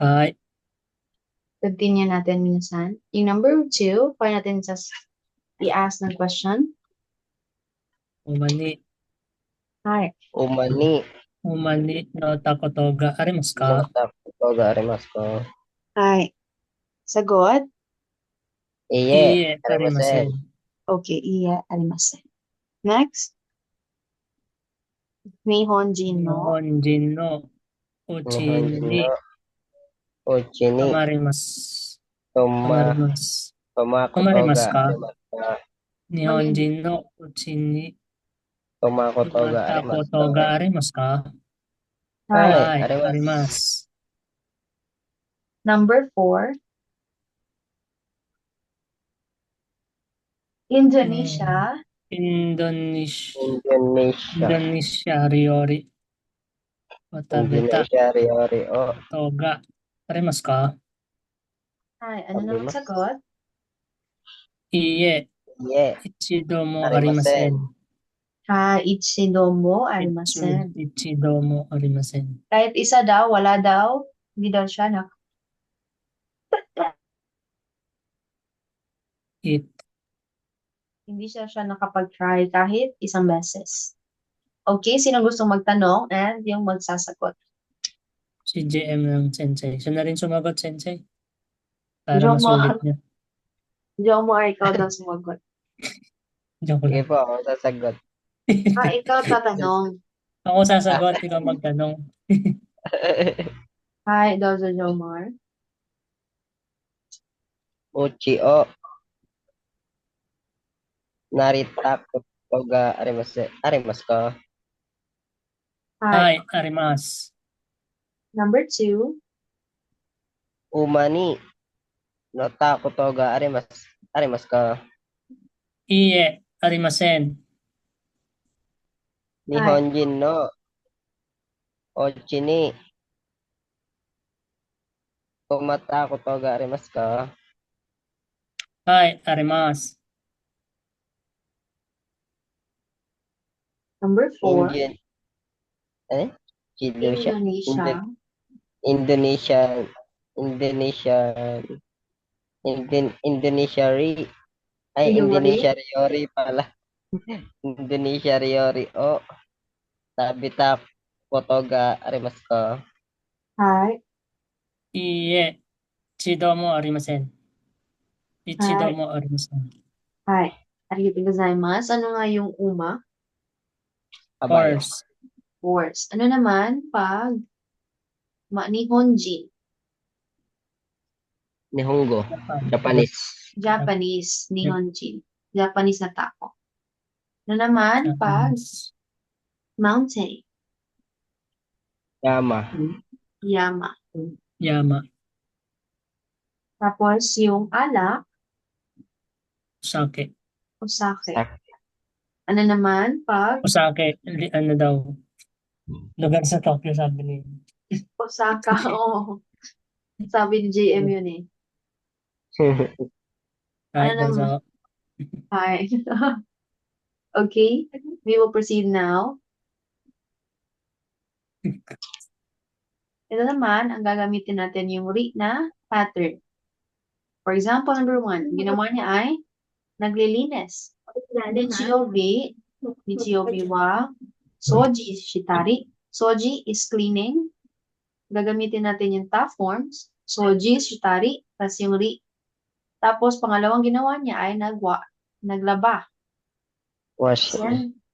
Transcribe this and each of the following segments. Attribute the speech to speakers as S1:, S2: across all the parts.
S1: Hi.
S2: Continue natin, minasan. Yung number 2, paano natin i-ask ng question?
S1: Umani.
S2: Hi.
S3: Umani
S1: Umani no takotoga arimasu ka?
S3: no takuto ga arimasu ka?
S2: Hi. Sagot?
S3: Iie,
S1: Iie
S3: arimasen.
S1: arimasen.
S2: Okay, iya, arimasen. Next. Nihonjin no
S1: Nihonjin no uchi
S3: Nihonjin
S1: ni
S3: no uchi ni
S1: tamarimasu.
S3: toma
S1: Tamarimasu.
S3: tomakuto ga
S1: Tamarimasu ka?
S3: arimasu ka?
S2: mali.
S1: Nihonjin no uchi ni
S3: Tomakuto
S1: no
S3: ga arimasu ka?
S1: takotoga arimasu ka?
S2: Hi.
S3: Hai,
S1: Hi,
S3: arimasu.
S1: arimasu.
S2: Number 4,
S1: Hmm.
S2: Indonesia.
S3: Indonesia.
S1: Indonesia ryori watabeta
S3: Indonesia Riori o
S1: toga arimasu ka?
S2: Hi, ano naman
S3: arimasu.
S2: sagot?
S1: Iie
S3: Iie,
S1: ichido mo
S3: arimasen.
S1: arimasen.
S2: Hi, ichidomo arimasen.
S1: Ichido mo arimasen.
S2: Kahit isa daw, wala daw, hindi daw siya
S1: It
S2: hindi siya nakapag-try kahit isang beses. Okay, sino gustong magtanong and yung magsasagot?
S1: si JM ng Sensei. Siya na rin sumagot, Sensei. Para masulit
S2: Jomar,
S1: niya.
S2: Jomar, ikaw daw sumagot.
S1: Joke
S3: Sige
S1: lang.
S3: po, ako sasagot.
S2: Ikaw tatanong.
S1: Ako
S3: Ah,
S1: sasagot, ikaw magtanong.
S2: Hi, daw sa Jomar.
S3: Uchi o narita kuto ga arimasu ka?
S2: Hi.
S1: Hi, arimas.
S2: Number 2,
S3: Umani no takuto ga arimasu ka?
S1: Iie, arimasen.
S2: hi.
S3: Nihonjin no ochi ni tomatakuto ga arimasu ka?
S1: Hi, arimas.
S2: Number 4,
S3: Indian, Indonesia,
S2: Indonesia.
S3: Indonesian, Indonesian, Indonesia
S2: Yuri.
S3: Indonesia Riori pala. Indonesia Riori o Tabita Potoga arimasu ka?
S2: Hi.
S1: Iie, ichido mo arimasen. Ichido
S2: Hi.
S1: mo arimasen.
S2: Hi. Arigatou gozaimasu. Ano nga yung uma?
S3: Kabayo.
S1: Course.
S2: Words. Ano naman pag Nihonjin?
S3: Nihongo,
S1: Japan.
S3: Japanese.
S2: Japanese.
S1: Jap-
S2: Nihonjin. Japanese na tako. Ano naman pag
S1: Japanese.
S2: mountain?
S3: Yama,
S2: Yama.
S1: Yama.
S2: Tapos yung alak,
S1: Osake.
S2: Osake.
S3: Sak,
S2: Ano naman pag
S1: Osake, ano daw, lugar sa Tokyo, sabi ni.
S2: Osaka? Oo. Sabi ni JM yun eh. Ano
S1: Kahit daw sa,
S2: naman? Hi. Okay. We will proceed now. Ito naman, ang gagamitin natin yung ri na pattern. For example, number 1, ginawa niya ay naglilinis. Nichiyobi, Nichiyobi wa soji shitari. Soji is cleaning. Gagamitin natin yung ta forms. Soji shitari, tas yung ri. Tapos, pangalawang ginawa niya ay naglaba.
S3: wash,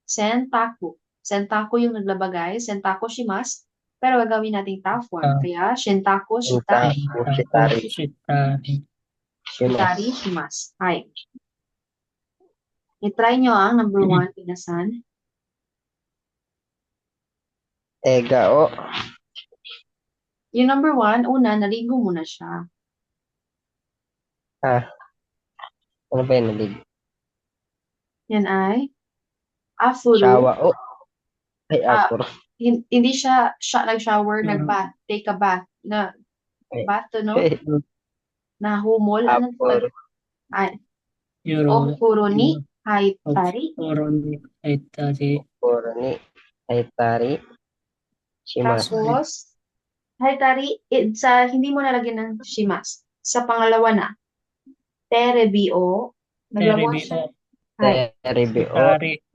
S2: Sentaku. Sentaku yung naglaba, guys. Sentaku shimasu. Pero gagawin natin ta form.
S1: uh,
S2: Kaya, shentaku
S3: Inta,
S2: shitari.
S1: Taku,
S3: Shitari,
S1: Shitari.
S2: Shitari
S3: Shimas,
S2: shimasu. Hi. I-try nyo ang number 1, pinasan.
S3: Ega o
S2: Yung number 1, una, naligo muna siya.
S3: ah, ano ba yun nalig?
S2: Yan ay, afuru.
S3: Shawa o, ay
S2: Ah,
S3: apor,
S2: hindi siya nag-shower,
S1: Yuro,
S2: nag-bath, take a bath.
S3: ay,
S2: Bath to, no? Nahumol. Anong
S3: apor,
S2: ay,
S1: Yuro,
S2: ofuru ni
S1: Yuro,
S2: haitari.
S1: Oroni, Aitari,
S3: apor ni, ay tari, Shimas,
S2: Tapos, Haitari, hindi mo nalagyan ng shimas. Sa pangalawa na, terebio, naglawas siya.
S1: Terebio.
S2: Hai,
S3: Teribio.
S1: Itari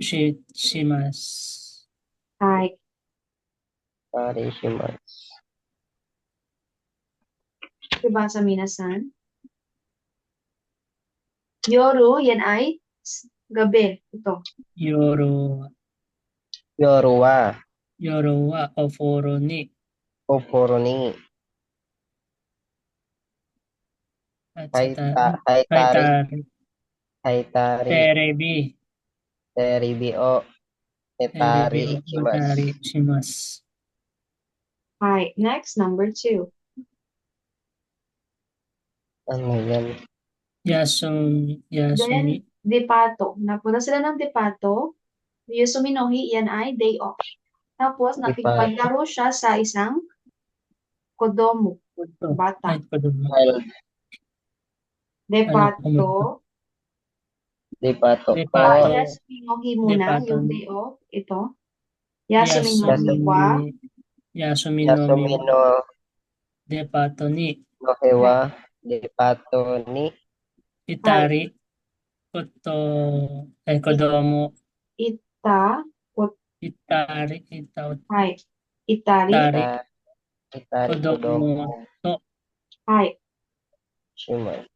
S1: shimasu.
S2: hai.
S3: Tarishimasu.
S2: Pakibasa minasan. Yoru, yan ay gabi. Ito.
S1: Yoru.
S3: Yoruwa.
S1: Yoru wa oforo ni.
S3: Oforo ni.
S1: At sa
S3: Haitari.
S1: haitari.
S3: Haitari.
S1: Terebi.
S3: Teribio. Hetari
S1: Terebio.
S3: ichimasu.
S1: Matari shimasu.
S2: Hai. Next, number 2.
S3: Ano yan?
S1: Yasumi.
S2: Then, depato. Napunta sila ng depato. Yusumi no hi, yan ay day off. Tapos, nakipaglaro siya sa isang kodomo.
S1: Ito.
S2: Bata.
S1: Ay, kodomo.
S3: Child.
S2: Depato.
S3: Depato.
S1: Depato.
S2: Yasumi no hi muna,
S1: Depato.
S2: yung day off. Ito. Yasumi no hi
S3: Yasumi.
S2: wa.
S1: Yasumi no
S3: Yasumi
S1: mi
S3: no
S1: depato ni.
S3: Nohewa. Depato ni.
S1: Itari. Kodomo.
S2: Ita.
S1: Itari.
S2: Hai. Itari.
S1: Itari.
S3: Itari
S1: Kodomo.
S3: kodomo.
S1: To.
S2: Hai.
S3: Shimasu.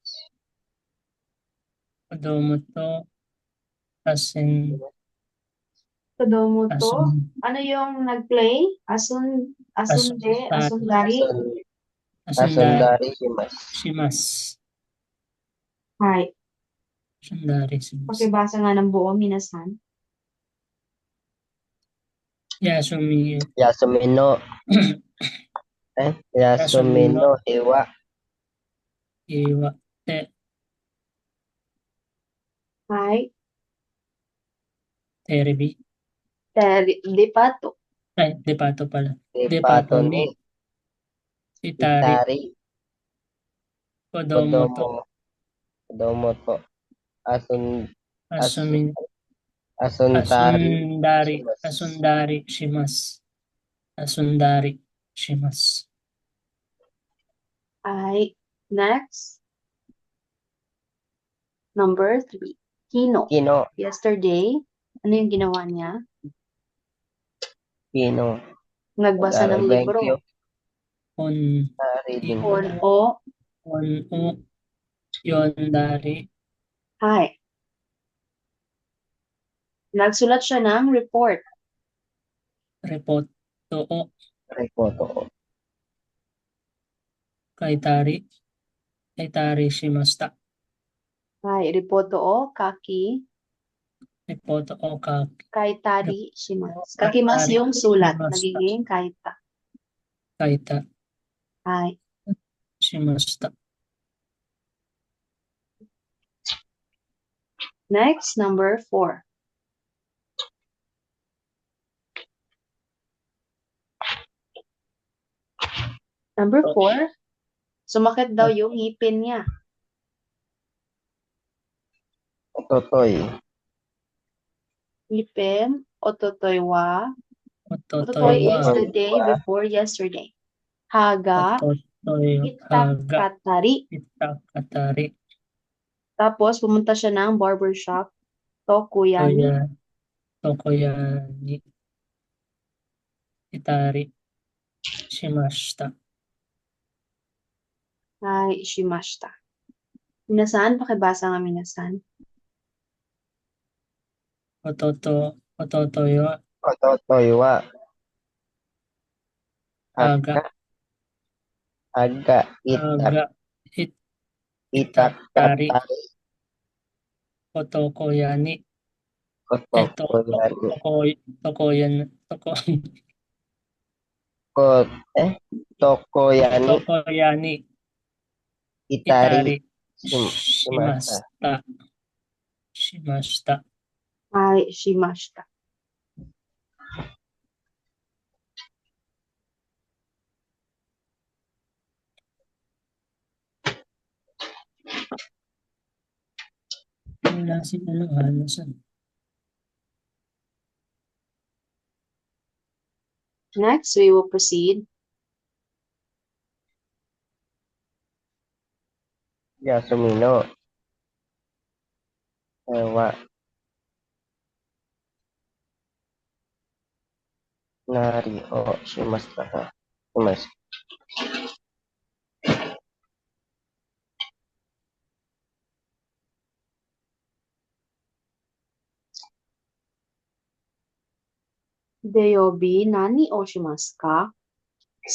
S1: Kodomo to. Asin.
S2: Kodomo to.
S1: Asun.
S2: Ano yung nag-play? Asunde, asundari.
S3: Asundari shimasu.
S1: Shimasu.
S2: Hai.
S1: Asundari shimasu.
S2: Pakibasa nga ng buo, minasan.
S1: Yasumi.
S3: Yasumi no. Yasumi no Iwa.
S1: Iwa.
S2: Hai.
S1: Terebi.
S2: Depato.
S1: Ay, depato pala.
S3: Depato ni.
S1: Itari.
S3: Itari.
S1: Kodomo to.
S3: Kodomo to.
S1: Asumi.
S3: Asundari.
S1: Asundari shimasu. Asundari shimasu.
S2: Hai. Next. Number 3. Kino.
S3: Kino.
S2: Yesterday, ano yung ginawa niya?
S3: Kino.
S2: Nagbasa ng libro.
S3: Reading.
S1: Yondari.
S2: Hai. Nagsulat siya ng report.
S3: Repoto.
S1: Kaitari shimasta.
S2: Hai. Reporto o kaki.
S1: Repoto o kaki.
S2: Kaitari shimasu. Kakimas yung sulat. Nagiging kaita.
S1: Kaita
S2: Hai.
S1: shimasta.
S2: Next, number 4. Number 4, sumakit daw yung ngipin niya.
S3: Ototoy.
S2: Ngipin, ototoy wa.
S1: Ototoy
S2: Ototoy is
S1: wa.
S2: the day before yesterday. Haga,
S1: Ototoy
S2: itakatari.
S1: Itakatari.
S2: Tapos, pumunta siya ng barbershop. Tokuyani.
S1: Tokoyani. Itari shimashita.
S2: Hai, shimashita. Minasan, pakibasa nga minasan.
S1: Ototoy wa.
S3: Ototoy wa.
S1: Aga. Itakatari. Otokoyani. Tokoyani. Tokoyani. Itari shimashita.
S2: Hai, shimashita.
S1: Wala si halasan.
S2: Next, we will proceed
S3: Yasumi no wa nari o shimasta ka. Shimasu.
S2: Deyobi nani o shimasu ka?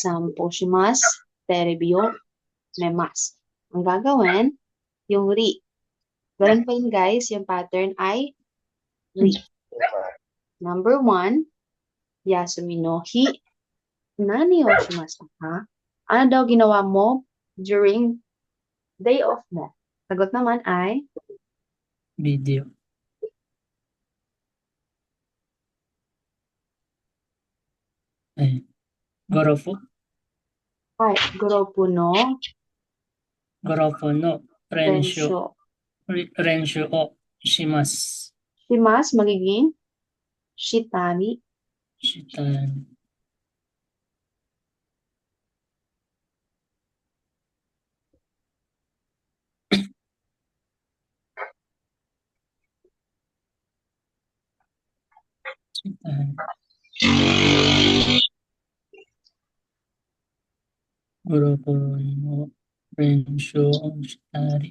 S2: Sampo shimasu, terebi o nemasu. Ang gagawin, yung ri. Ganun pa yun guys, yung pattern ay ri. Number 1, Yasumi no hi. Nani o shimasu ka? Ano daw ginawa mo during day off mo? Sagot naman ay
S1: Video. Ay, gorofu.
S2: goropu no
S1: Gorofu no renshu.
S2: rensho.
S1: Renshu o shimasu.
S2: Shimasu magiging shitari.
S1: Shitan. Shitan. Gorofu no renshu o shitari.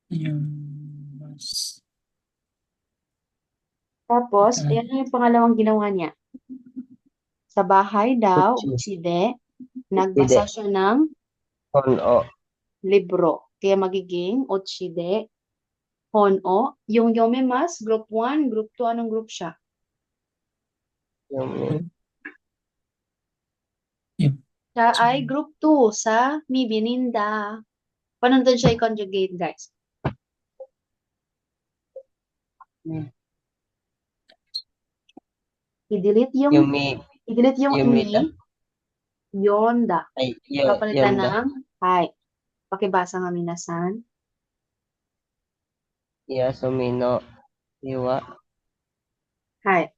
S1: Yung mas.
S2: Tapos,
S1: Shitari.
S2: ayan na yung pangalawang ginawa niya. Sa bahay daw,
S3: Uchi.
S2: uchide, nagbasa siya ng
S3: Hon o
S2: libro. Kaya magiging uchide, hono. Yung yomemas, group 1, group 2, anong group siya?
S3: yumi.
S2: Siya ay group 2 sa mi bininda. Paano doon siya i-conjugate, guys? I-delete yung
S3: Yumi. Yumida.
S2: ni, yonda.
S3: Ay,
S2: Papalitan
S3: yonda.
S2: ng hi. Pakibasa nga minasan.
S3: Yasumi no iwa.
S2: Hi.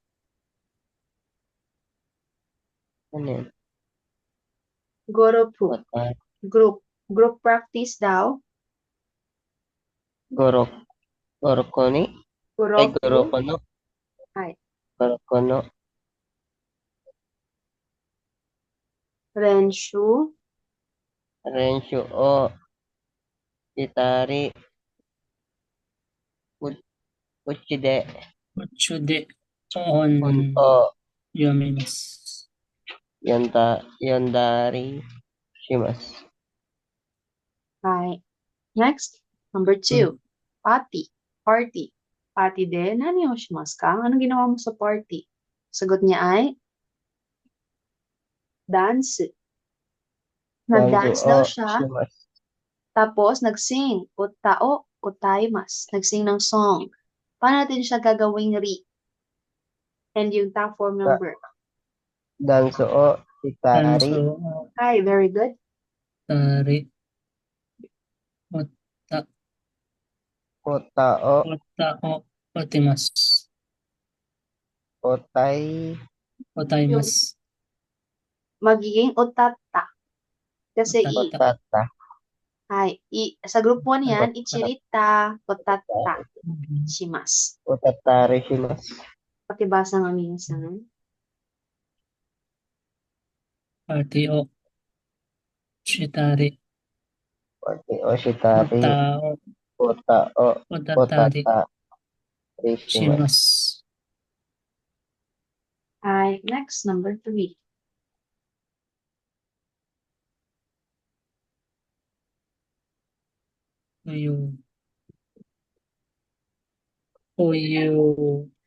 S3: Ano yun?
S2: Goropu.
S3: Wata.
S2: Group practice daw.
S3: Goroko ni. Ay,
S2: Goropu.
S3: goroko no.
S2: Hi.
S3: Goroko no.
S2: Renshu.
S3: Renshu o Itari. Uchide.
S1: Utsude
S3: Hon
S1: on
S3: o
S1: yomimasu.
S3: Yondari. Shimasu.
S2: Hi. Next, number 2. Party. Party din. Nani o shimasu ka? Anong ginawa mo sa party? Sagot niya ay dance. Nag-dance
S3: Danzo
S2: daw
S3: o
S2: siya.
S3: Shimasu.
S2: Tapos, nag-sing. Utao, utaimas. Nag-sing ng song. Paano natin siya gagawing ri? And yung top form number.
S3: Danzo o Itari.
S1: Danso o
S2: Hi, very good.
S1: tari. Ota
S3: Ota o
S1: o otimasu.
S3: Otai.
S1: Otaimasu.
S2: Magiging utata. Kasi
S3: Otata.
S2: sa group 1 yan, ichirita, utata,
S1: Mhm.
S2: shimasu.
S3: Otatari Shimasu.
S2: Pakibasa nga minsan.
S1: Party o shitari.
S3: Pati o Shitari.
S1: Ota o
S3: Ota o
S1: otatari.
S3: Otatari Shimasu.
S1: Shimasu.
S2: Next, number 3.
S1: Uyu.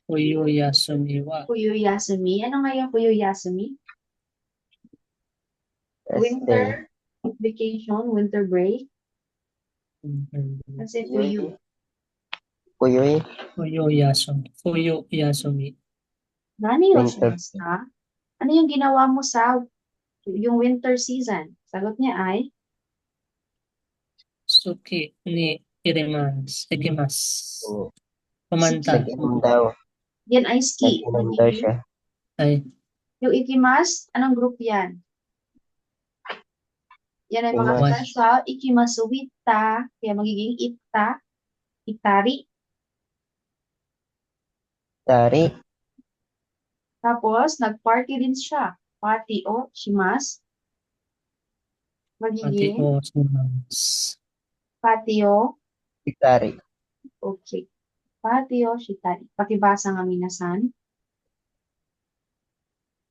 S1: Uyu yasumi wa
S2: Fuyuyasumi. Ano nga yung Fuyuyasumi? Winter vacation, winter break. Kasi fuyu.
S3: Kuyoy.
S1: Fuyu yasumi.
S2: Nani o
S3: Winter.
S2: shimasu ka? Ano yung ginawa mo sa yung winter season? Sagot niya ay
S1: Suki ni ikimasu. Kumanta.
S3: Nag-inom daw.
S2: yan ay ski.
S3: Nag-inom daw siya.
S1: Ay,
S2: Yung ikimas, anong group yan? Yan ay mga
S3: Imas.
S1: One.
S2: sa ikimasuwita. Kaya magiging itari.
S3: Tari.
S2: Tapos, nag-party din siya. Party o shimas.
S1: Pati
S2: Magiging
S1: o shimas.
S2: patio.
S3: Itari.
S2: Okay. Patio shitari. Pakibasa nga minasan.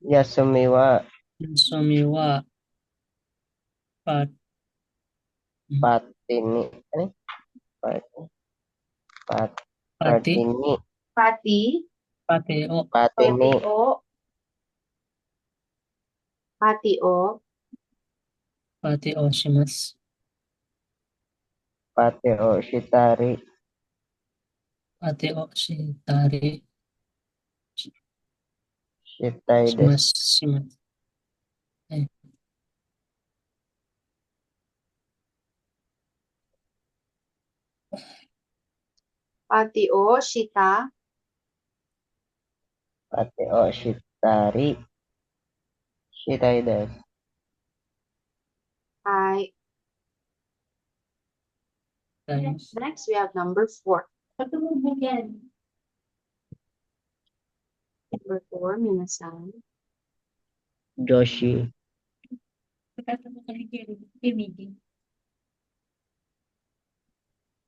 S3: Yasumiwa.
S1: Sumiwa. Pat.
S3: Patini. Ano? Pat.
S1: Pati.
S3: Patini.
S2: Pati.
S1: Pati o.
S3: Patini.
S2: Patio. Patio.
S1: Pati o shimas.
S3: Pati o shitari.
S1: Pati o shitari.
S3: Shitai
S1: Shimas.
S3: desu.
S1: Shimas. Ay,
S2: Patio shita.
S3: Pati o shitari. Shitai desu.
S2: Ay.
S1: tayo.
S2: Next, we have number 4. Number 4, minasan.
S3: Joshi.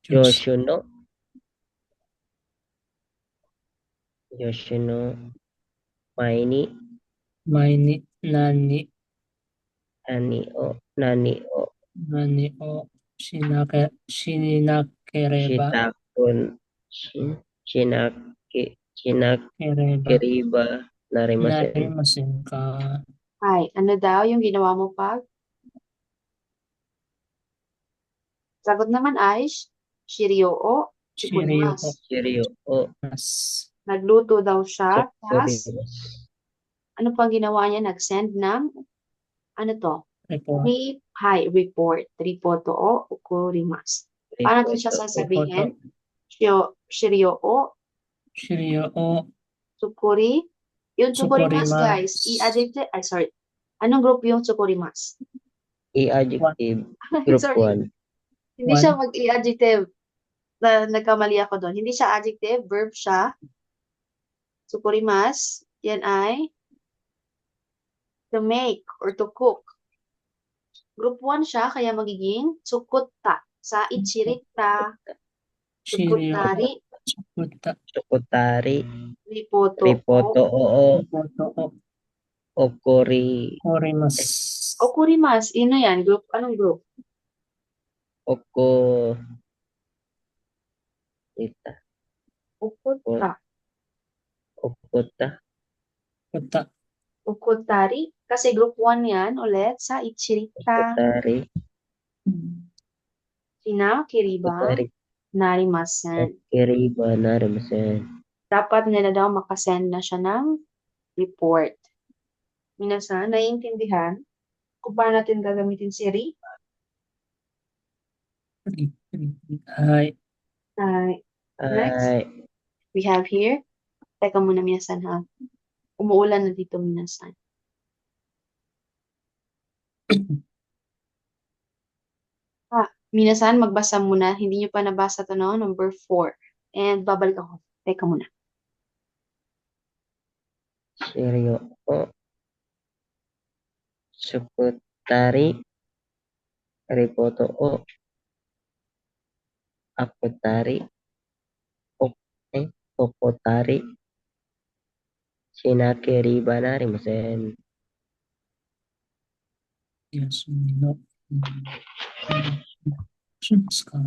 S1: Diyos.
S3: Yoshino. Yoshino. Maini.
S1: Maini. Nani.
S3: Nani o. Nani o.
S1: Nani o. Shinakereba.
S3: Shitakun. Shinaki.
S1: Kereba.
S3: Shinakiriba. Narimasen.
S1: Narimasen ka.
S2: Ay, ano daw yung ginawa mo pag? Sagot naman ay shiryo o
S1: Shiryo o.
S2: chikunimas.
S3: Shiryo o.
S1: Mas.
S2: Nagluto daw siya. Tapos,
S3: Sukurimas.
S2: ano pang ginawa niya? Nag-send ng, ano to?
S1: Report.
S2: Report. Ripoto o ukurimas. Paano natin siya
S3: Ripoto.
S2: sasabihin? Shiryo o
S1: Shiryo o.
S2: tsukuri. Yung tsukurimas,
S1: Tsukurimas.
S2: guys, i-adjective, anong group yung tsukurimas?
S3: I-adjective. Group
S2: Sorry.
S3: 1.
S2: Hindi
S1: One.
S2: siya mag-i-adjective. Nagkamali ako doon. Hindi siya adjective, verb siya. Tsukurimas, yan ay to make or to cook. Group 1 siya, kaya magiging tsukutta. Sa ichirita,
S1: Shiryo o.
S2: tsukutari,
S1: Tsukuta.
S3: Sukutari.
S2: ripoto
S3: Ripoto
S2: o
S3: o.
S1: Reporto o.
S3: Okori.
S1: Orimas.
S2: okurimas. Ino yan? Group, anong group?
S3: Oko. Ita.
S2: Ukutta.
S3: Okuta.
S1: Kuta.
S2: Ukutari. Kasi group 1 yan ulit sa ichirita.
S3: Okutari.
S2: Kiriba,
S3: Okutari.
S2: narimasen.
S3: Kiriba. Narimasen.
S2: Dapat nila daw makasend na siya ng report. Minasan, naiintindihan kung paano natin gagamitin si ri?
S1: Ay.
S2: Next,
S3: Ay.
S2: we have here. Teka muna, minasan ha. Umuulan na dito, minasan. Minasan, magbasa muna. Hindi nyo pa nabasa to, no? Number 4. And babalik ako. Teka muna.
S3: Shiryo o. Sukutari. Ripoto o. Akutari. Okotari. Shinakiriba. Narimasen.
S1: Yasumino. Shimas ka.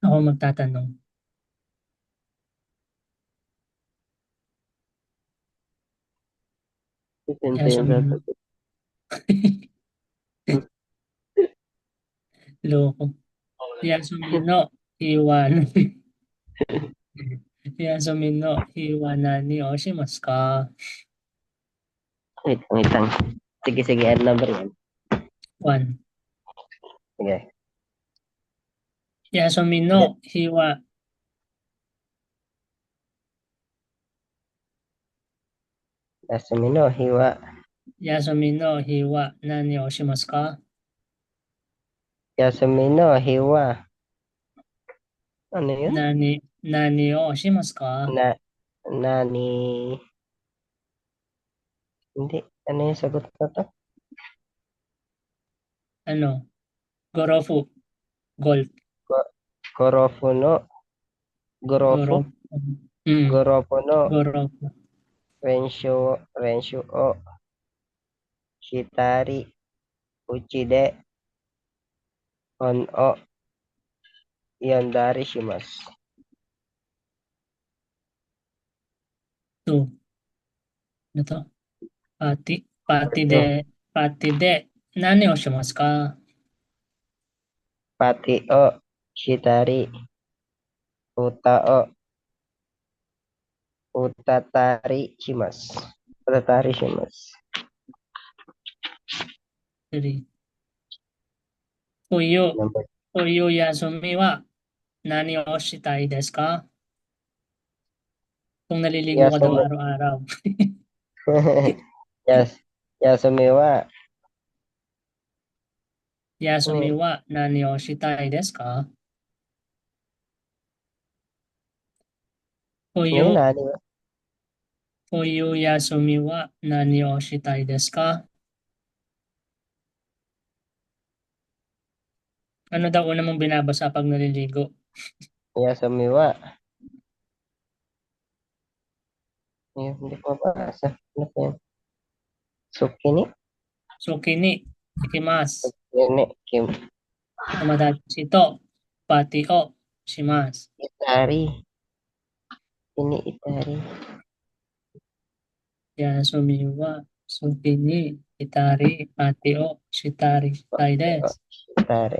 S1: Ako magtatanong. Yasumino. Loko. Yasumino. Iwan. Yasumino. Iwanani o shimasu ka.
S3: Wait lang. Sige, add number yan.
S1: 1.
S3: Sige.
S1: Yasumino.
S3: Yasumi no hiwa.
S1: Yasumi no hiwa nani o shimasu ka?
S3: Yasumi no hiwa. Ano yun?
S1: Nani o shimasu ka?
S3: Na, nani. Hindi. Ano yung sagot na to?
S1: Ano? Gorofu. Golf.
S3: Gorofu no. Gorofu.
S1: Gorofu. Mm.
S3: Gorofu no.
S1: Gorofu.
S3: Renshu o. Shitari. Uchide. On o. Yandari shimasu.
S1: 2. Ano to? Pati
S3: Ito.
S1: de nani o shimasu ka?
S3: Pati o. Shitari. Uta o. Utatari shimasu. Utatari shimasu.
S1: 3.
S3: Number
S1: Fuyu yasumi wa nani o shitai desu ka? Kung naliligo ka daw
S3: Yasumi.
S1: araw-araw.
S3: Yasumi wa.
S1: Yasumi
S3: Ano
S1: wa nani o shitai desu ka?
S3: yun? Nani ba?
S1: Fuyu yasumi wa nani o shitai desu ka? Ano daw una mong binabasa pag naliligo?
S3: Yasumi wa. Hindi ko mabasa. Ano pa yun? Sukini?
S1: Suki ni ikimasu.
S3: Sukini. Kim.
S1: Tomodachi to pati o shimasu.
S3: Itari. Ini itari.
S1: Yasumi wa suki ni itari pati o shitari tai desu.
S3: Itari.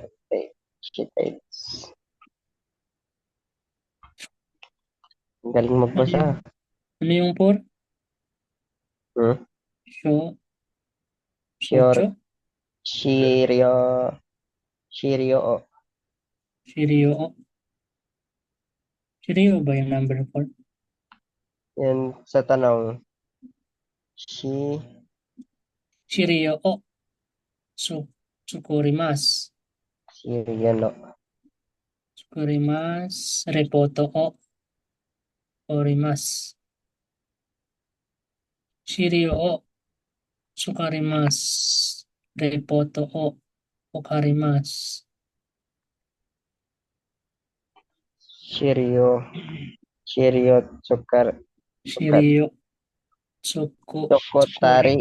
S3: Shitari. Ang galing magbasa.
S1: Ano yung 4?
S3: Hmm?
S1: Sho,
S3: Sure.
S1: Shocho,
S3: Shiryo. Shiryo o.
S1: Shiryo o. Shiryo ba yung number 4?
S3: Yan sa tanong. Shi.
S1: Shiryo o. Tsukurimasu.
S3: Shiryo no.
S1: Tsukurimasu. Repoto o. Orimasu. Shiryo o. Tsukarimasu. Repoto o. Okarimasu.
S3: Shiryo. Shiryo tsukar.
S1: Shiryo.
S3: Tsukotari.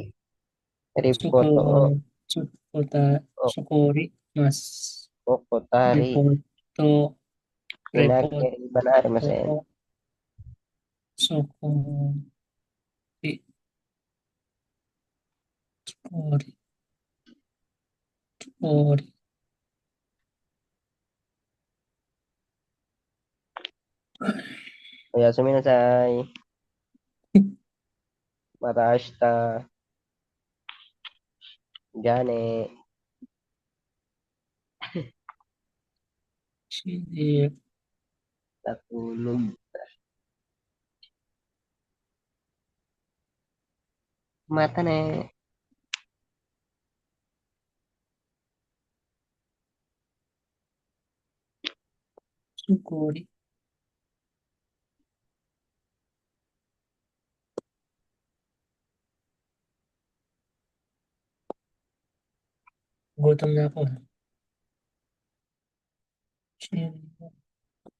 S3: Ripoto o. O.
S1: Tsukorimasu.
S3: Okotari.
S1: Repoto. Repoto
S3: Pinag-iriban na arimasen.
S1: o. Tsukori. Tsukori. Tsukori.
S3: Oyasumi nasai. Mata ashita. Jane.
S1: Shiryo.
S3: Natulog. Mata na.
S1: Tsukori. Gutom na ako. Shiryo.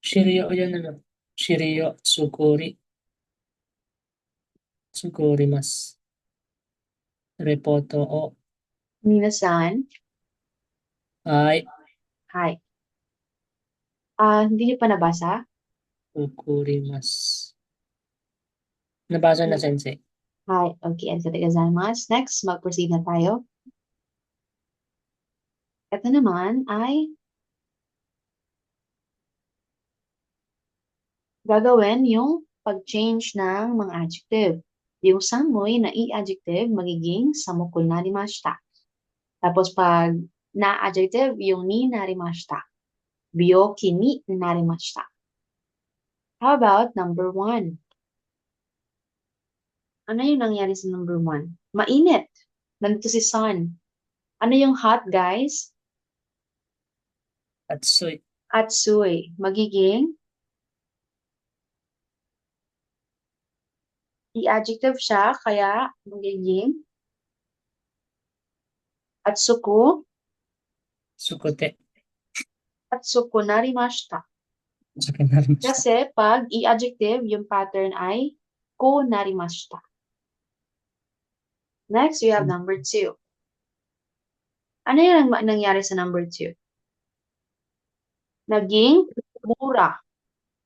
S1: Shiryo yan ano. Shiryo. Tsukori. Tsukorimasu. Repoto o.
S2: Minasan,
S1: Ay.
S2: hi. Hindi niyo pa nabasa?
S1: Tsukurimasu. Nabasa na, Sensei.
S2: Hi. Okay, arigatou gozaimasu. Next, mag-proceed na tayo. Ito naman ay gagawin yung pag-change ng mga adjective. Yung samoy na i-adjective magiging samukul narimashita. Tapos pag na-adjective, yung ni narimashita. Byoki ni narimashita. How about number 1? Ano yung nangyari sa number 1? Mainit. Nandito si sun. Ano yung hot, guys?
S1: Atsui.
S2: Atsui. Magiging i-adjective siya, kaya magiging atsuku.
S1: Sukute.
S2: Atsuku narimashita.
S1: Sakinarimasu.
S2: Kasi pag i-adjective, yung pattern ay ko narimashita. Next, we have number 2. Ano yung nangyari sa number 2? Naging mura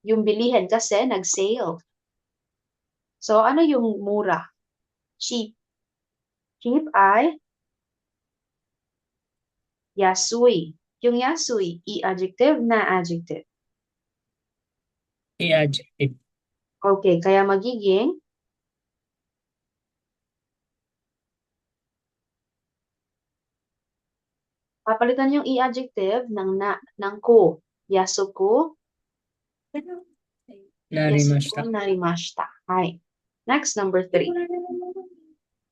S2: yung bilihin kasi nag-sale. So, ano yung mura? Cheap. Cheap ay yasui. Yung yasui, i-adjective na adjective.
S1: I-adjective.
S2: Okay, kaya magiging papalitan yung i-adjective ng ko. Yasuku,
S1: Narimashita.
S2: yasuku narimashita. Hi. Next, number 3.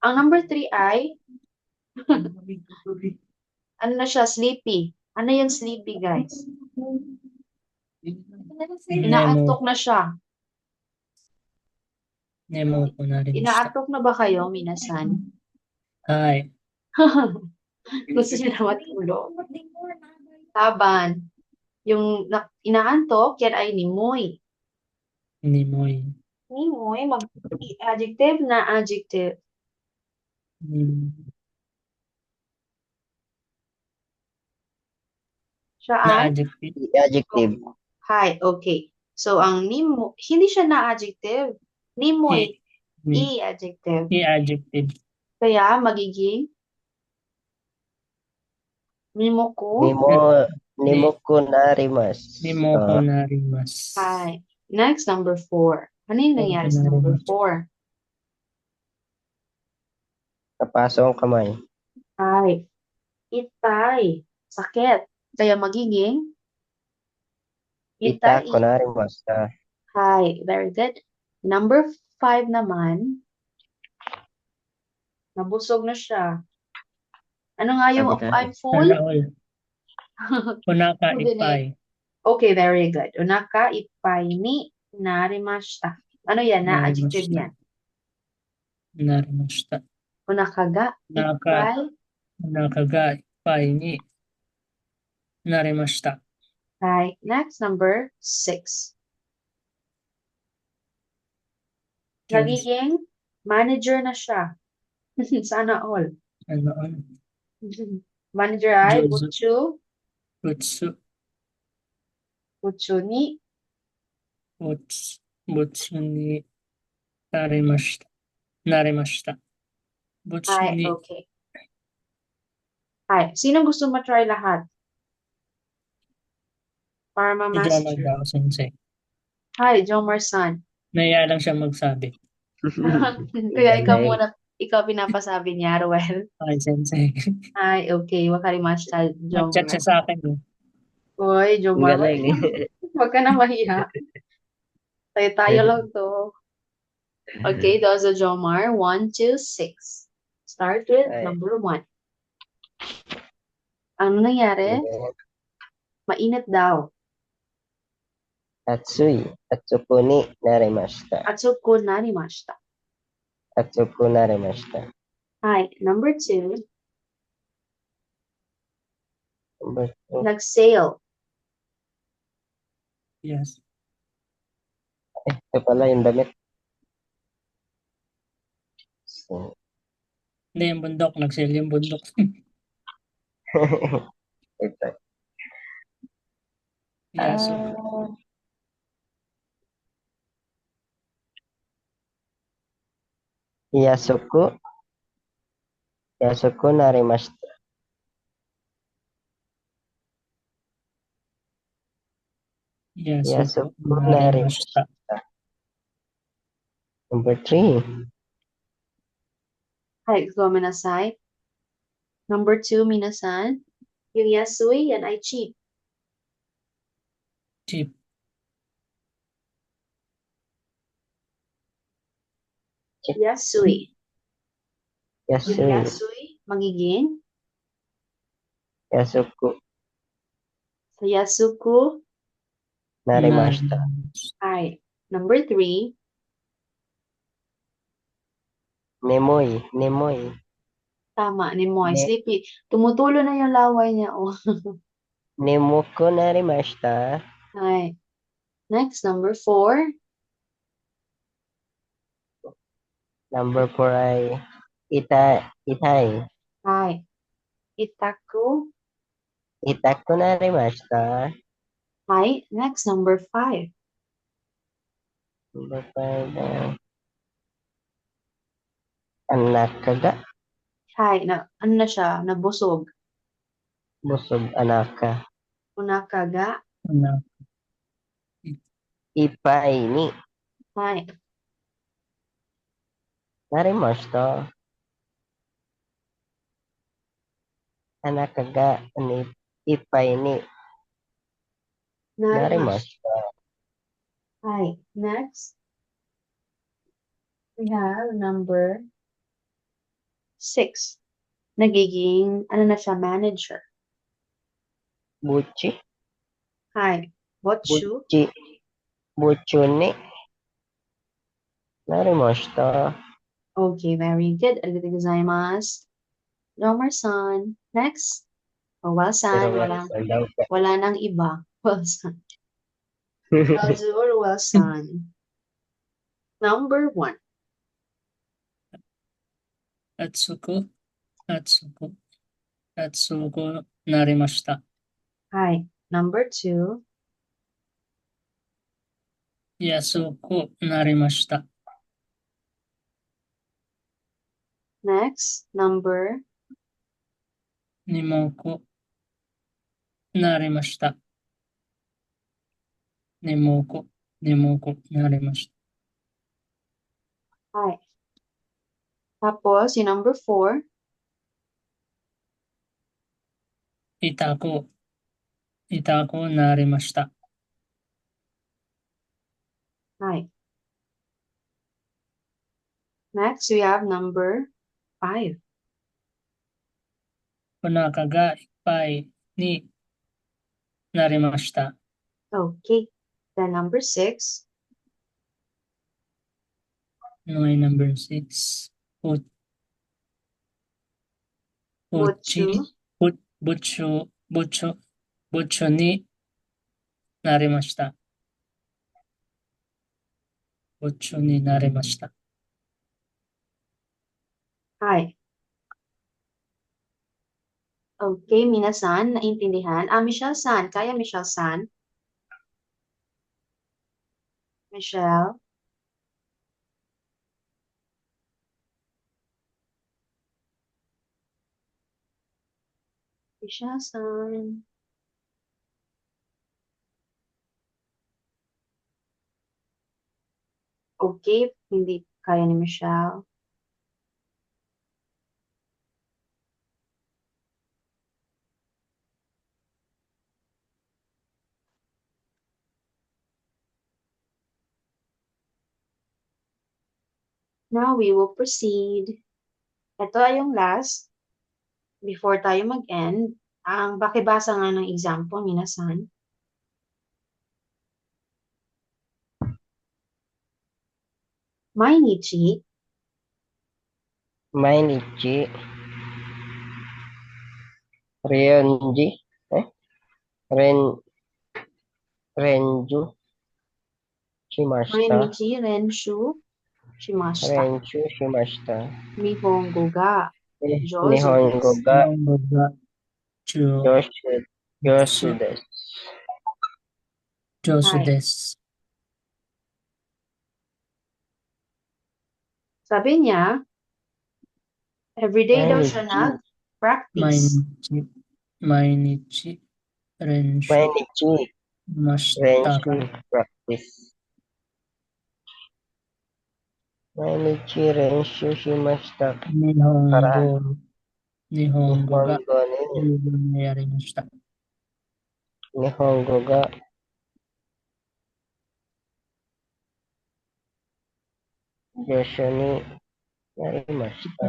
S2: Ang number 3 ay, ano na siya, sleepy. Ano yung sleepy, guys? Inaantok na siya.
S1: Nemo ko narimashita.
S2: Inaatok na ba kayo, minasan?
S1: Hi.
S2: Gusto niyo na matulog. Taban. Yung inaantok, yan ay nimoy.
S1: Nimoy.
S2: Nimoy, adjective na adjective. Siya
S1: Na
S2: ay
S1: adjective.
S3: I-adjective.
S2: hi, okay. So, ang nimo, hindi siya na adjective. Nimoy,
S1: I-
S2: i-adjective.
S1: I-adjective.
S2: Kaya, magiging nimoko.
S3: Nimo ko narimas.
S1: Nemo ko narimasu.
S2: Hi. Next, number 4. Ano yung nangyari sa number 4?
S3: Napaso ang kamay.
S2: Hi. Itay. Sakit. Kaya magiging
S3: Ita
S2: itay.
S3: ko narimas.
S2: Hi. Very good. Number 5 naman. Nabusog na siya. Ano nga yung
S3: Sabi tayo.
S2: I'm full?
S1: Sana all. Unaka
S2: Full din
S1: ipay.
S2: Okay, very good. Unaka ipay ni narimashita. Ano yan? Na adjective yan.
S1: Narimashita.
S2: Unakaga ipay.
S1: Unakaga ipay ni narimashita.
S2: Right. Next, number 6. Nagiging manager na siya. Sana all.
S1: Ano all.
S2: Manager ay
S1: Jutsu.
S2: butsu.
S1: Butsu.
S2: Butsu ni
S1: Butsu ni narimashita. Narimashita. Butsu
S2: ay,
S1: ni
S2: okay. Ay, sino gusto ma-try lahat? Para
S1: Jomar
S2: ma-master.
S1: daw, sensei.
S2: Hi, Jomar-san.
S1: Naiya lang siya magsabi.
S2: Kaya ikaw pinapasabi niya, Ruel.
S1: Ay, sensei.
S2: Ay, okay. Wakarimashita,
S1: Nag-chat siya
S2: Jomar.
S1: sa akin.
S2: Hoy, Jomar.
S3: Galing.
S2: Huwag ka na mahiya. Tayo lang to. Okay, those are Jomar. 1, 2, 6. Start with
S3: Ay.
S2: number 1. Ano nangyari? Mainit daw.
S3: Atsui. Atsuku ni narimashita.
S2: Atsuku narimashita.
S3: Atsuku narimashita.
S2: Hi, number 2.
S3: Number 2.
S2: Nag-sale.
S1: Yes.
S3: Ito pala yung damit. So,
S1: Hindi yung bundok. Nag-sale yung bundok.
S3: ito.
S1: Yaso.
S3: Yasuku. Yasuku narimashita.
S1: Yasuku narimashita.
S3: Number 3.
S2: Hi, go minasai. Number 2, minasan. Yung yasui, yan ay cheap.
S1: Cheap.
S2: Yasui. Yung
S3: Yasui.
S2: yasui, magiging
S3: Yasuku.
S2: sa yasuku
S3: Narimashita.
S2: ay. Number 3,
S3: Nemoy. Nemoy.
S2: tama, ni Moy.
S3: Ne
S2: Sleepy. Tumutulo na yung laway niya, oh.
S3: Nemuko narimashita.
S2: Ay. Next, number 4.
S3: Number 4 ay Itay.
S2: Ay. Itaku.
S3: Itaku narimashita.
S2: Ay. Next, number 5.
S3: Number 5 ay Anakaga.
S2: Ay. Ano na siya? Nabusog.
S3: Busog anaka.
S2: Unakaga.
S1: Anak.
S3: Ipaini.
S2: Ay.
S3: Narimashita. Anakaga. Ipaini. Narimashita.
S2: Ay. Next, we have number 6. Nagiging, ano na siya, manager.
S3: Buchi.
S2: Hi. Botchu.
S3: Buchi ni. Narimashita.
S2: Okay, very good. Arigatou gozaimasu. Domer-san. Next. Oh, well-san. Wala nang iba. Well-san. Kazu or well-san. Number 1.
S1: Atsuko narimashita.
S2: Hi. Number 2.
S1: Yasuko narimashita.
S2: Next. Number
S1: Nimoko narimashita. Nimoko narimashita.
S2: Hi. Tapos, yung number 4.
S1: Itako narimashita.
S2: Hi. Next, we have number 5.
S1: Onaka ippai ni narimashita.
S2: Okay. Then number 6.
S1: Ano ay number 6? Butcho ni narimashita. Butcho ni narimashita.
S2: Hi. Okay, minasan, naintindihan. Michelle-san. Kaya Michelle-san? Michelle? Michelle-san. Okay, hindi kaya ni Michelle. Now we will proceed. Ito ay yung last. Before tayo mag-end, ang bakibasa nga ng example, minasan. Mainichi,
S3: Ryonji. Renju. Shimashita.
S2: mainichi renshu shimashita. Nihongo ga
S3: Nihongo ga Joshu desu.
S1: Josu
S2: Hi.
S1: desu.
S2: Sabi niya, everyday daw siya nag-practice.
S1: Mainichi renshu mashitaka.
S3: Practice. Mainichi renshu shimashita.
S1: Nihongo ga jubun ni yarimashita.
S3: Nihongo ga Joshu ni Yarimashita.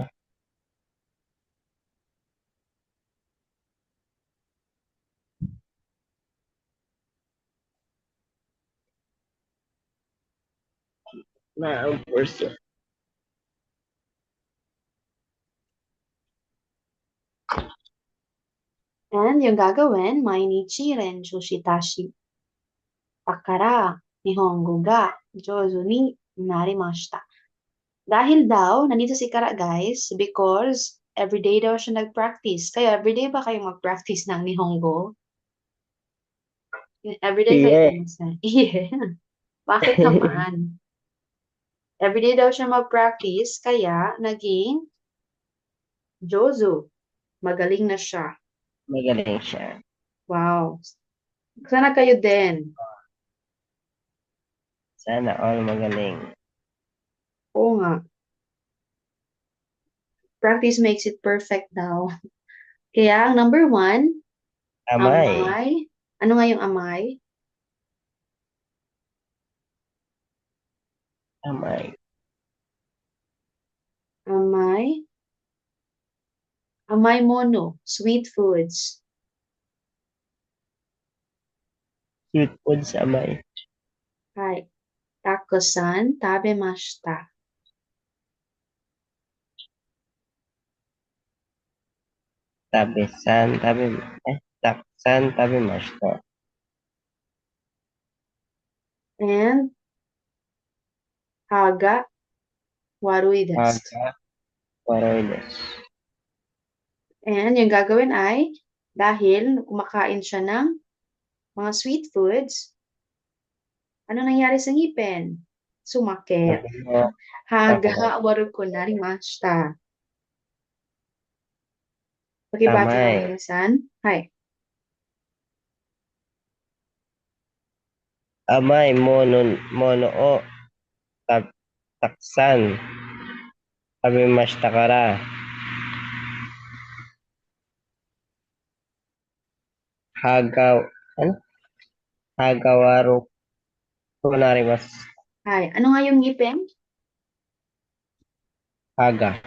S3: Na ang person.
S2: And yung gagawin, mainichi renju shitashi. Takara, nihongo ga, jozu ni narimashita. Dahil daw, nandito si Kara guys, because everyday daw siya nag-practice. Kaya everyday ba kayo mag-practice ng Nihongo? Everyday kayo
S3: Yeah.
S2: minsan. Yeah. Bakit naman? Everyday daw siya mag-practice, kaya naging Jozo. Magaling na siya.
S3: Magaling siya.
S2: Wow. Sana kayo din.
S3: Sana all magaling.
S2: Oo nga. Practice makes it perfect daw. Kaya, ang number 1,
S3: Amay.
S2: amay. Ano nga yung amay?
S3: Amay.
S2: Amay. Amay mono. Sweet foods.
S3: Sweet foods amay.
S2: はい。たくさん食べました。
S3: Taksan tabimashita.
S2: And 歯が悪いです。
S3: Aga. Paroides.
S2: And yung gagawin ay, dahil kumakain siya ng mga sweet foods, ano nangyari sa ngipin? Sumakit.
S3: Sabi mo,
S2: Haga waru ko narimashita. Pakibati mo
S3: amay.
S2: minasan. Hai.
S3: Amay mono o taksan. Tabimashita kara. Hagaw. Ano? Hagawaru kunarimasu.
S2: Hai. Ano nga yung ngipin?
S3: Haga.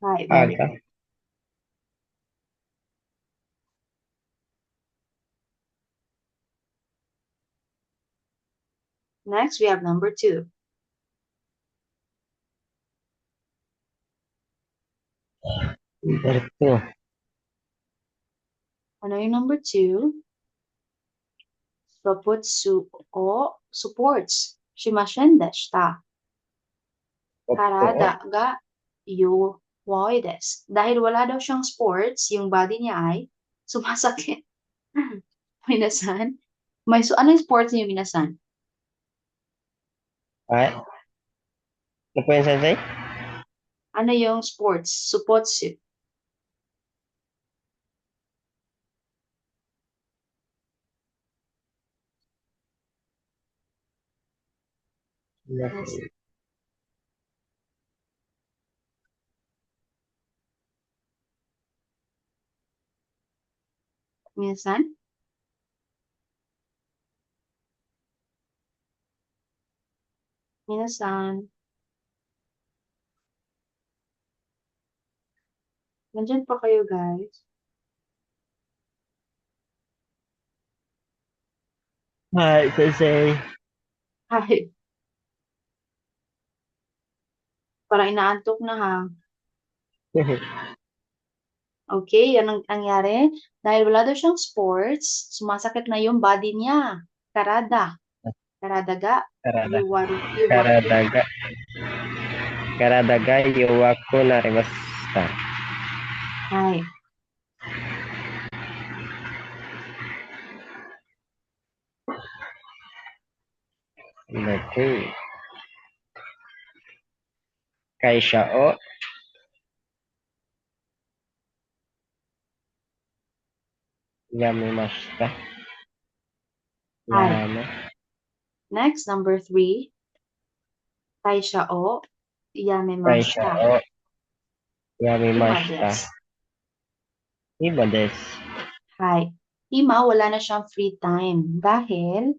S2: Hai. Very
S3: Haga.
S2: good. Next, we have number 2.
S3: Number 2.
S2: Ano yung number 2? Sopotsu o supports. Shimashen deshita. Karada ga yuwoi desu. Dahil wala daw siyang sports, yung body niya ay sumasakit. Minasan? Ano yung sports niyo, minasan?
S3: Ay. Ano po yun, Sensei?
S2: Ano yung sports? Supotsu. Minasan? Minasan? Nandyan pa kayo, guys?
S3: Hi, Sensei.
S2: Hi. Parang inaantok na ha. Okay, yan ang nangyari. Dahil wala daw siyang sports, sumasakit na yung body niya. Karada. Karadaga.
S3: Karada.
S2: Yuwaru.
S3: Karadaga. Karadaga yuwaku narimashita.
S2: Hi.
S3: Number 3. Kaisha o yamimashita.
S2: Hi.
S3: Yame.
S2: Next, number 3. Kaisha o
S3: Kaisha
S2: yamemashita.
S3: o
S2: Ima
S3: yamimashita.
S2: desu.
S3: Iba desu.
S2: Hi. Ima, wala na siyang free time. Dahil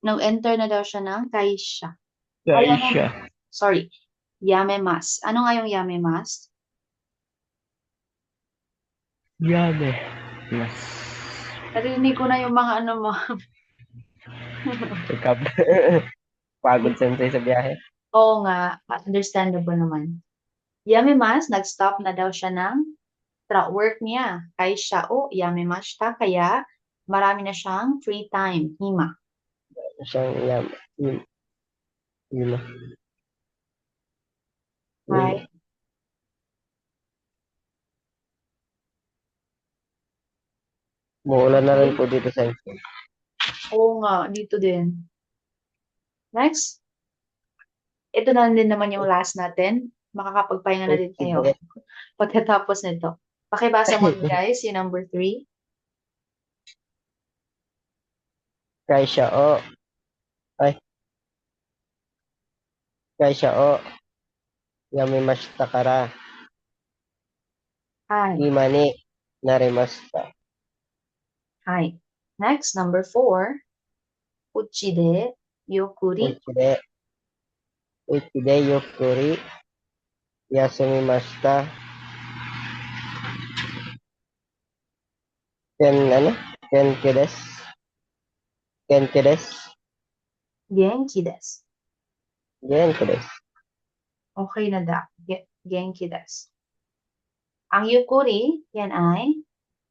S2: Nag-enter na daw siya ng kaisha.
S3: Kaisha.
S2: Sorry. Yamemas. Ano nga yung yamemas?
S3: Yame. Mas.
S2: Narinig ko na yung mga ano mo.
S3: Ikaw. Pagod sensei sa biyahe.
S2: Oo nga, understandable naman. Yamemas, nag-stop na daw siya ng work niya. Kaisha o yamemashita, kaya marami na siyang free time. Hima.
S3: Siyang yam. Yun.
S2: Right?
S3: Muulan na rin po dito sensei.
S2: Oo nga, dito din. Next. Ito na din naman yung last natin. Makakapagpahinga na din kayo pagkatapos nito. Pakibasa mo guys, yung number 3.
S3: Kaisha o. Ay. Kaisha o. Yamemashita kara.
S2: Hi.
S3: Ima ni narimashita.
S2: Hi. Next, number 4. Uchi de yokuri.
S3: Uchide yukuri. Yasumimashita. Kenki desu. Genki desu.
S2: Genki desu.
S3: Genki desu.
S2: Okay na da. Genki desu. Ang yukuri, yan ay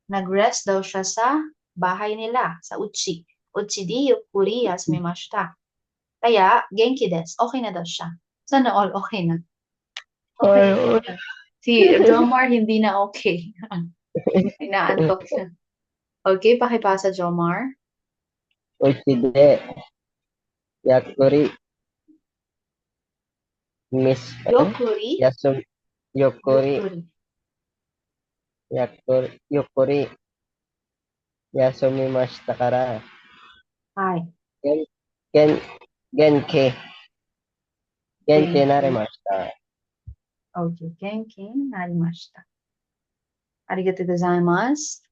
S2: nag-rest daw siya sa bahay nila, sa uchi. Uchi di yukuri yasumimashita. Kaya, genki desu. Okay na daw siya. Sana all okay na. Okay. Si Jomar hindi na okay. Inaantok siya. Okay, pakipasa Jomar.
S3: Uchide yakuri.
S2: Yokuri.
S3: Yukuri.
S2: Yokuri.
S3: Yukuri. Yasumimashita kara.
S2: Hi.
S3: Genki narimashita.
S2: Okay, genki narimashita. Arigatou gozaimasu.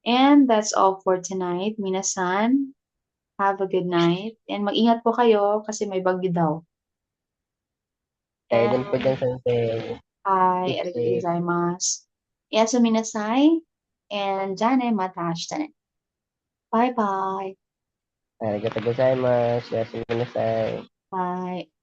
S2: And that's all for tonight. Minasan, have a good night. And mag-ingat po kayo kasi may bagyo daw.
S3: Kaya din po dyan sensei.
S2: Hi,
S3: Keep
S2: arigatou
S3: safe.
S2: gozaimasu. Yasu minasai. And jane mata ashita ne. Bye-bye.
S3: Arigatou gozaimasu. Yasumi nasai.
S2: Bye.